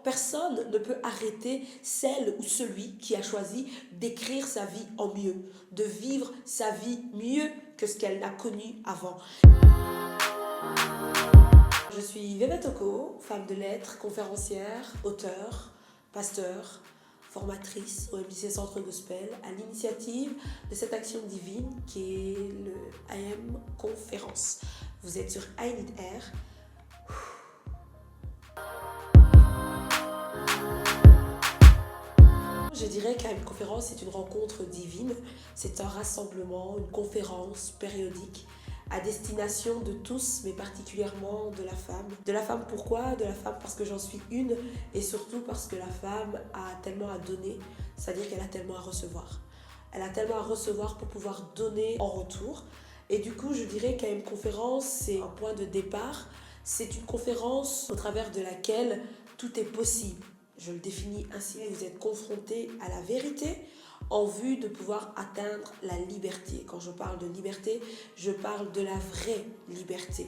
personne ne peut arrêter celle ou celui qui a choisi d'écrire sa vie en mieux, de vivre sa vie mieux que ce qu'elle n'a connu avant. Je suis Vébé Toko, femme de lettres, conférencière, auteure, pasteur, formatrice au MJC Centre Gospel, à l'initiative de cette action divine qui est le I Am Conférence. Vous êtes sur I Need Air. Je dirais qu'à une conférence, c'est une rencontre divine, c'est un rassemblement, une conférence périodique à destination de tous, mais particulièrement de la femme. De la femme pourquoi? De la femme parce que j'en suis une, et surtout parce que la femme a tellement à donner, c'est-à-dire qu'elle a tellement à recevoir. Elle a tellement à recevoir pour pouvoir donner en retour. Et du coup, je dirais qu'à une conférence, c'est un point de départ. C'est une conférence au travers de laquelle tout est possible. Je le définis ainsi, vous êtes confrontés à la vérité en vue de pouvoir atteindre la liberté. Quand je parle de liberté, je parle de la vraie liberté.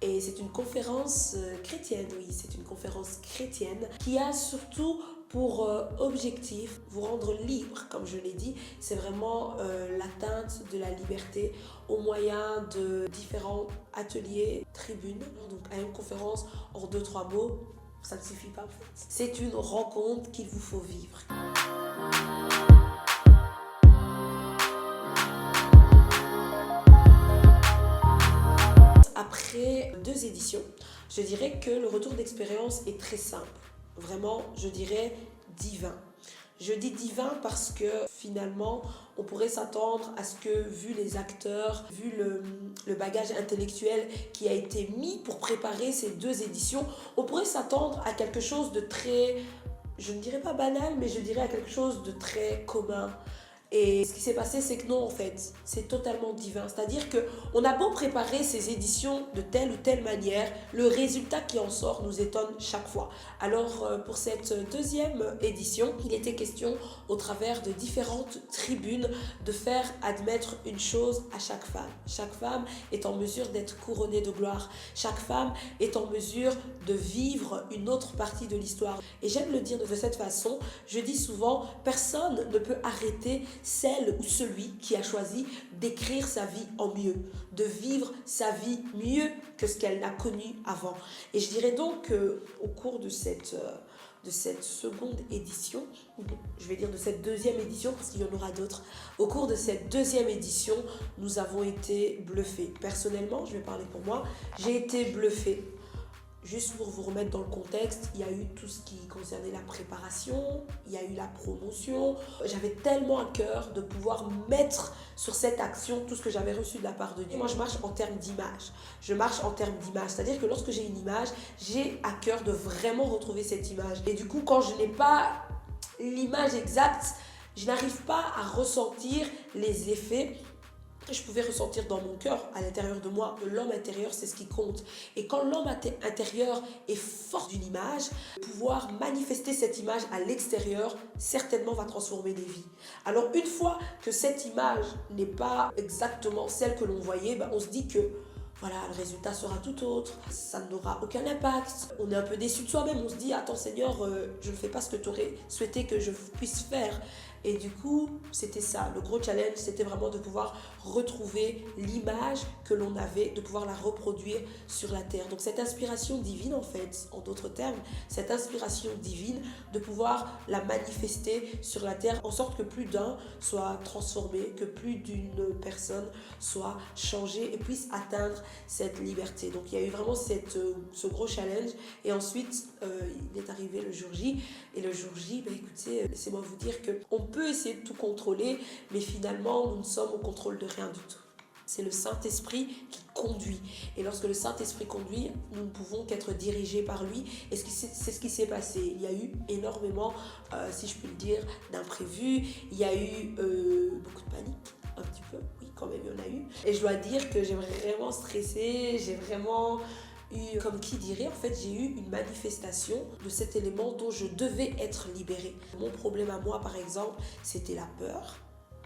Et c'est une conférence chrétienne, oui, c'est une conférence chrétienne qui a surtout pour objectif vous rendre libre, comme je l'ai dit. C'est vraiment l'atteinte de la liberté au moyen de différents ateliers, tribunes. Donc à une conférence, en 2-3 mots, ça ne suffit pas en fait. C'est une rencontre qu'il vous faut vivre. Après 2 éditions, je dirais que le retour d'expérience est très simple. Vraiment, je dirais divin. Je dis divin parce que finalement, on pourrait s'attendre à ce que, vu les acteurs, vu le bagage intellectuel qui a été mis pour préparer ces 2 éditions, on pourrait s'attendre à quelque chose de très, je ne dirais pas banal, mais je dirais à quelque chose de très commun. Et ce qui s'est passé, c'est que non, en fait, c'est totalement divin. C'est-à-dire qu'on a beau préparer ces éditions de telle ou telle manière, le résultat qui en sort nous étonne chaque fois. Alors, pour cette 2e édition, il était question, au travers de différentes tribunes, de faire admettre une chose à chaque femme. Chaque femme est en mesure d'être couronnée de gloire. Chaque femme est en mesure de vivre une autre partie de l'histoire. Et j'aime le dire de cette façon, je dis souvent, personne ne peut arrêter celle ou celui qui a choisi d'écrire sa vie en mieux, de vivre sa vie mieux que ce qu'elle n'a connu avant. Et je dirais donc qu'au cours de cette 2e édition, je vais dire de cette 2e édition parce qu'il y en aura d'autres, au cours de cette 2e édition, nous avons été bluffés. Personnellement, je vais parler pour moi, j'ai été bluffée. Juste pour vous remettre dans le contexte, il y a eu tout ce qui concernait la préparation, il y a eu la promotion. J'avais tellement à cœur de pouvoir mettre sur cette action tout ce que j'avais reçu de la part de Dieu. Moi, je marche en termes d'image. Je marche en termes d'image. C'est-à-dire que lorsque j'ai une image, j'ai à cœur de vraiment retrouver cette image. Et du coup, quand je n'ai pas l'image exacte, je n'arrive pas à ressentir les effets que je pouvais ressentir dans mon cœur, à l'intérieur de moi. L'homme intérieur, c'est ce qui compte. Et quand l'homme intérieur est fort d'une image, pouvoir manifester cette image à l'extérieur, certainement va transformer des vies. Alors une fois que cette image n'est pas exactement celle que l'on voyait, on se dit que voilà, le résultat sera tout autre, ça n'aura aucun impact. On est un peu déçu de soi-même, on se dit, attends Seigneur, je ne fais pas ce que tu aurais souhaité que je puisse faire. Et du coup, c'était ça, le gros challenge, c'était vraiment de pouvoir retrouver l'image que l'on avait, de pouvoir la reproduire sur la terre. Donc cette inspiration divine, en fait, en d'autres termes, cette inspiration divine, de pouvoir la manifester sur la terre, en sorte que plus d'un soit transformé, que plus d'une personne soit changée et puisse atteindre cette liberté. Donc il y a eu vraiment ce gros challenge. Et ensuite, il est arrivé le jour J. Et le jour J, écoutez, laissez-moi vous dire qu'on peut essayer de tout contrôler, mais finalement, nous ne sommes au contrôle de rien du tout. C'est le Saint-Esprit qui conduit. Et lorsque le Saint-Esprit conduit, nous ne pouvons qu'être dirigés par lui. Et c'est ce qui s'est passé. Il y a eu énormément, si je puis le dire, d'imprévus. Il y a eu beaucoup de panique, un petit peu. Oui, quand même, il y en a eu. Et je dois dire que j'ai vraiment stressé. J'ai vraiment eu, comme qui dirait, en fait, j'ai eu une manifestation de cet élément dont je devais être libérée. Mon problème à moi, par exemple, c'était la peur.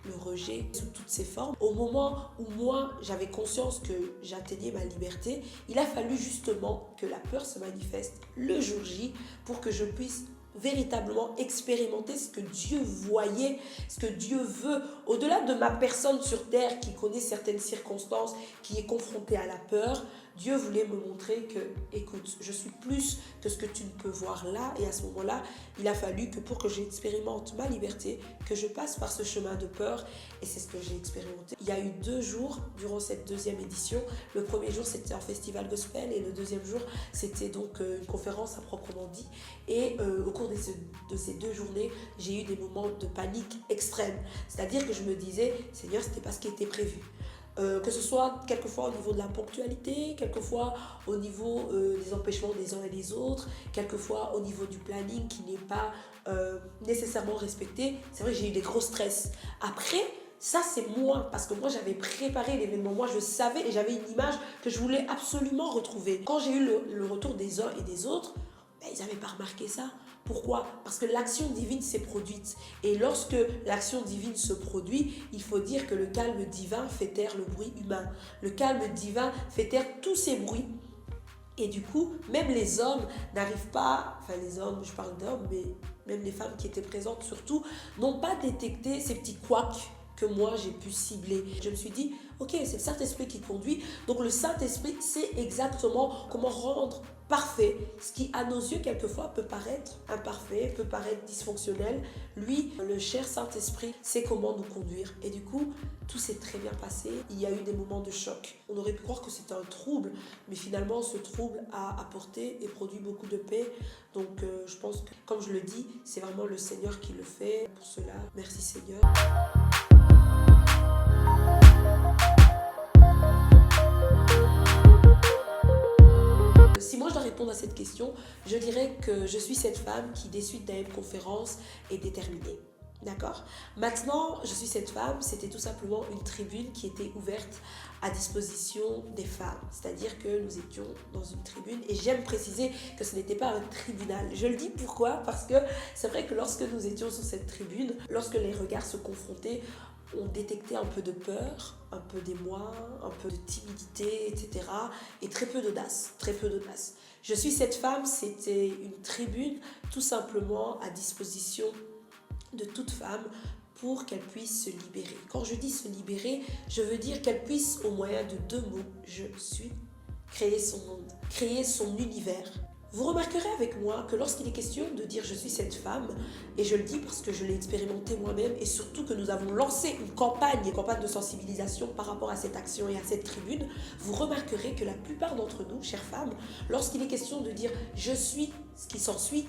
le rejet sous toutes ses formes. Au moment où moi, j'avais conscience que j'atteignais ma liberté, il a fallu justement que la peur se manifeste le jour J pour que je puisse véritablement expérimenter ce que Dieu voyait, ce que Dieu veut, au-delà de ma personne sur terre qui connaît certaines circonstances, qui est confrontée à la peur. Dieu voulait me montrer que, écoute, je suis plus que ce que tu ne peux voir là. Et à ce moment-là, il a fallu que pour que j'expérimente ma liberté, que je passe par ce chemin de peur. Et c'est ce que j'ai expérimenté. Il y a eu 2 jours durant cette 2e édition. Le premier jour, c'était un festival gospel. Et le 2e jour, c'était donc une conférence à proprement dit. Et au cours de ces 2 journées, j'ai eu des moments de panique extrême. C'est-à-dire que je me disais, Seigneur, c'était pas ce qui était prévu. Que ce soit quelquefois au niveau de la ponctualité, quelquefois au niveau des empêchements des uns et des autres, quelquefois au niveau du planning qui n'est pas nécessairement respecté. C'est vrai que j'ai eu des gros stress. Après, ça c'est moi, parce que moi j'avais préparé l'événement, moi je savais et j'avais une image que je voulais absolument retrouver. Quand j'ai eu le retour des uns et des autres, ben, ils n'avaient pas remarqué ça. Pourquoi? Parce que l'action divine s'est produite. Et lorsque l'action divine se produit, il faut dire que le calme divin fait taire le bruit humain. Le calme divin fait taire tous ces bruits. Et du coup, même les hommes n'arrivent pas, enfin les hommes, je parle d'hommes, mais même les femmes qui étaient présentes surtout, n'ont pas détecté ces petits couacs que moi j'ai pu cibler. Je me suis dit, ok, c'est le Saint-Esprit qui conduit. Donc le Saint-Esprit sait exactement comment rendre parfait ce qui à nos yeux quelquefois peut paraître imparfait, peut paraître dysfonctionnel. Lui, le cher Saint-Esprit, sait comment nous conduire. Et du coup, tout s'est très bien passé. Il y a eu des moments de choc. On aurait pu croire que c'était un trouble, mais finalement ce trouble a apporté et produit beaucoup de paix. Donc je pense que, comme je le dis, c'est vraiment le Seigneur qui le fait. Pour cela, merci Seigneur. Si moi je dois répondre à cette question, je dirais que je suis cette femme qui, des suites d'AM Conférence, est déterminée. D'accord? Maintenant, je suis cette femme, c'était tout simplement une tribune qui était ouverte à disposition des femmes. C'est-à-dire que nous étions dans une tribune et j'aime préciser que ce n'était pas un tribunal. Je le dis pourquoi? Parce que c'est vrai que lorsque nous étions sur cette tribune, lorsque les regards se confrontaient, on détectait un peu de peur, un peu d'émoi, un peu de timidité, etc. Et très peu d'audace, très peu d'audace. Je suis cette femme, c'était une tribune tout simplement à disposition de toute femme pour qu'elle puisse se libérer. Quand je dis se libérer, je veux dire qu'elle puisse, au moyen de 2 mots, je suis, créer son monde, créer son univers. Vous remarquerez avec moi que lorsqu'il est question de dire je suis cette femme, et je le dis parce que je l'ai expérimenté moi-même, et surtout que nous avons lancé une campagne de sensibilisation par rapport à cette action et à cette tribune, vous remarquerez que la plupart d'entre nous, chères femmes, lorsqu'il est question de dire je suis, ce qui s'ensuit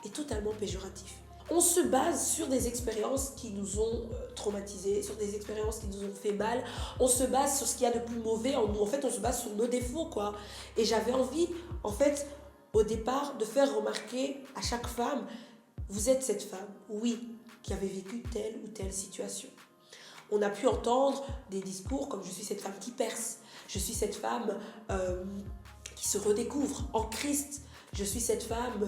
est totalement péjoratif. On se base sur des expériences qui nous ont traumatisés, sur des expériences qui nous ont fait mal. On se base sur ce qu'il y a de plus mauvais en nous. En fait, on se base sur nos défauts, quoi. Et j'avais envie, en fait, au départ, de faire remarquer à chaque femme, vous êtes cette femme, oui, qui avait vécu telle ou telle situation. On a pu entendre des discours comme je suis cette femme qui perce, je suis cette femme qui se redécouvre en Christ. Je suis cette femme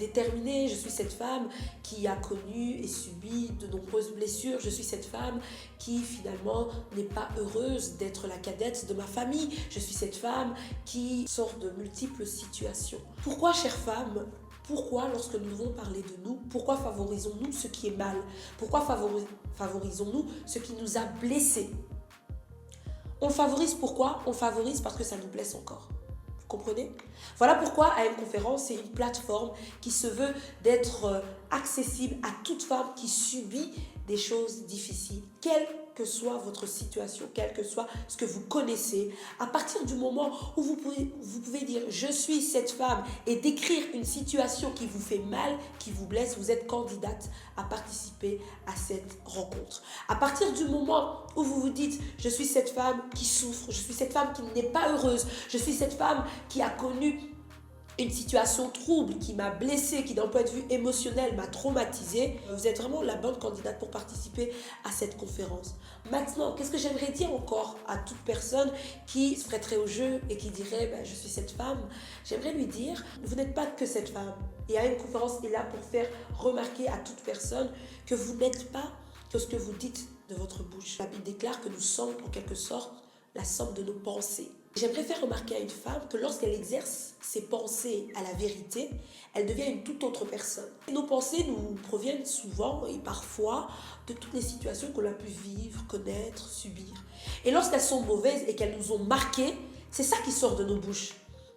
déterminée, je suis cette femme qui a connu et subi de nombreuses blessures. Je suis cette femme qui finalement n'est pas heureuse d'être la cadette de ma famille. Je suis cette femme qui sort de multiples situations. Pourquoi, chère femme, pourquoi, lorsque nous devons parler de nous, pourquoi favorisons-nous ce qui est mal? Pourquoi favorisons-nous ce qui nous a blessés? On le favorise pourquoi? On le favorise parce que ça nous blesse encore. Comprenez? Voilà pourquoi AM Conférence, c'est une plateforme qui se veut d'être accessible à toute femme qui subit des choses difficiles, quelle que soit votre situation, quel que soit ce que vous connaissez. À partir du moment où vous pouvez dire « je suis cette femme » et décrire une situation qui vous fait mal, qui vous blesse, vous êtes candidate à participer à cette rencontre. À partir du moment où vous vous dites « je suis cette femme qui souffre, je suis cette femme qui n'est pas heureuse, je suis cette femme qui a connu une situation trouble, qui m'a blessée, qui d'un point de vue émotionnel m'a traumatisée, vous êtes vraiment la bonne candidate pour participer à cette conférence. Maintenant, qu'est-ce que j'aimerais dire encore à toute personne qui se prêterait au jeu et qui dirait je suis cette femme? J'aimerais lui dire, vous n'êtes pas que cette femme. Et AM Conférence est là pour faire remarquer à toute personne que vous n'êtes pas que ce que vous dites de votre bouche. La Bible déclare que nous sommes en quelque sorte la somme de nos pensées. J'aimerais faire remarquer à une femme que lorsqu'elle exerce ses pensées à la vérité, elle devient une toute autre personne. Et nos pensées nous proviennent souvent et parfois de toutes les situations qu'on a pu vivre, connaître, subir. Et lorsqu'elles sont mauvaises et qu'elles nous ont marquées, c'est ça qui sort de nos bouches.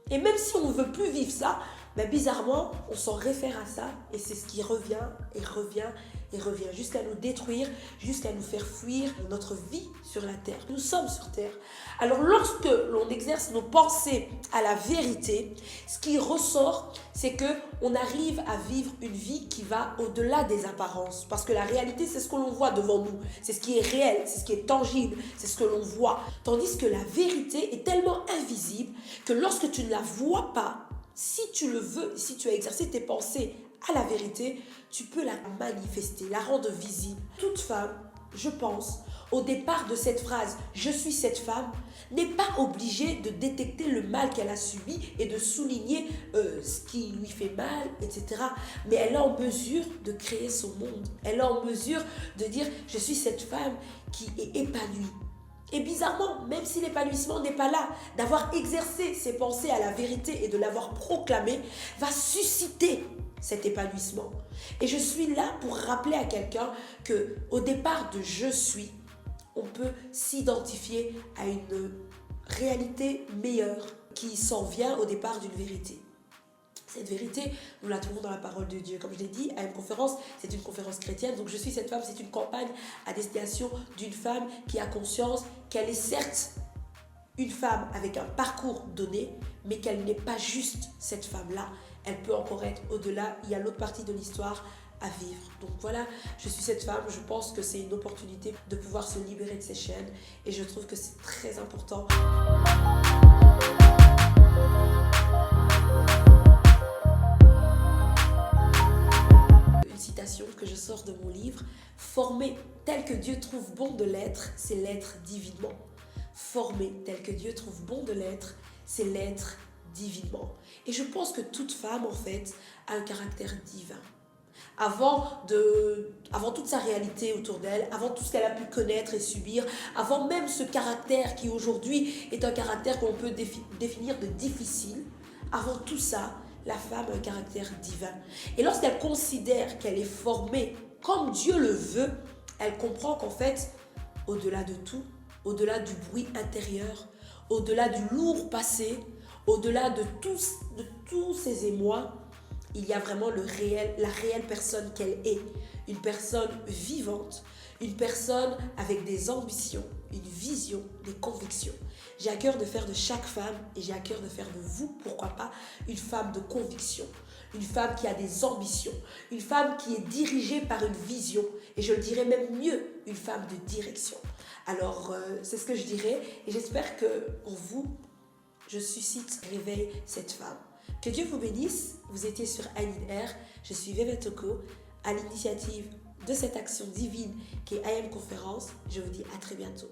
Et même si on ne veut plus vivre ça, mais bizarrement, on s'en réfère à ça et c'est ce qui revient et revient et revient jusqu'à nous détruire, jusqu'à nous faire fuir notre vie sur la terre. Nous sommes sur terre. Alors lorsque l'on exerce nos pensées à la vérité, ce qui ressort, c'est que on arrive à vivre une vie qui va au-delà des apparences. Parce que la réalité, c'est ce que l'on voit devant nous. C'est ce qui est réel, c'est ce qui est tangible, c'est ce que l'on voit. Tandis que la vérité est tellement invisible que lorsque tu ne la vois pas, si tu le veux, si tu as exercé tes pensées à la vérité, tu peux la manifester, la rendre visible. Toute femme, je pense, au départ de cette phrase « je suis cette femme », n'est pas obligée de détecter le mal qu'elle a subi et de souligner ce qui lui fait mal, etc. Mais elle est en mesure de créer son monde. Elle est en mesure de dire « je suis cette femme qui est épanouie ». Et bizarrement, même si l'épanouissement n'est pas là, d'avoir exercé ses pensées à la vérité et de l'avoir proclamé va susciter cet épanouissement. Et je suis là pour rappeler à quelqu'un que au départ de je suis, on peut s'identifier à une réalité meilleure qui s'en vient au départ d'une vérité. Cette vérité, nous la trouvons dans la parole de Dieu. Comme je l'ai dit, à une conférence, c'est une conférence chrétienne. Donc, je suis cette femme, c'est une campagne à destination d'une femme qui a conscience qu'elle est certes une femme avec un parcours donné, mais qu'elle n'est pas juste cette femme-là. Elle peut encore être au-delà. Il y a l'autre partie de l'histoire à vivre. Donc voilà, je suis cette femme. Je pense que c'est une opportunité de pouvoir se libérer de ces chaînes. Et je trouve que c'est très important. Que je sors de mon livre, former tel que Dieu trouve bon de l'être, c'est l'être divinement. Former tel que Dieu trouve bon de l'être, c'est l'être divinement. Et je pense que toute femme, en fait, a un caractère divin. Avant toute sa réalité autour d'elle, avant tout ce qu'elle a pu connaître et subir, avant même ce caractère qui aujourd'hui est un caractère qu'on peut définir de difficile, avant tout ça, la femme a un caractère divin. Et lorsqu'elle considère qu'elle est formée comme Dieu le veut, elle comprend qu'en fait, au-delà de tout, au-delà du bruit intérieur, au-delà du lourd passé, au-delà de tous ces émois, il y a vraiment la réelle personne qu'elle est. Une personne vivante, une personne avec des ambitions, une vision, des convictions. J'ai à cœur de faire de chaque femme, et j'ai à cœur de faire de vous, pourquoi pas, une femme de conviction, une femme qui a des ambitions, une femme qui est dirigée par une vision, et je le dirais même mieux, une femme de direction. Alors, c'est ce que je dirais, et j'espère que pour vous, je suscite, réveille cette femme. Que Dieu vous bénisse, vous étiez sur I-Need-Air, je suis Vévé Toko, à l'initiative de cette action divine qui est I Am Conférence. Je vous dis à très bientôt.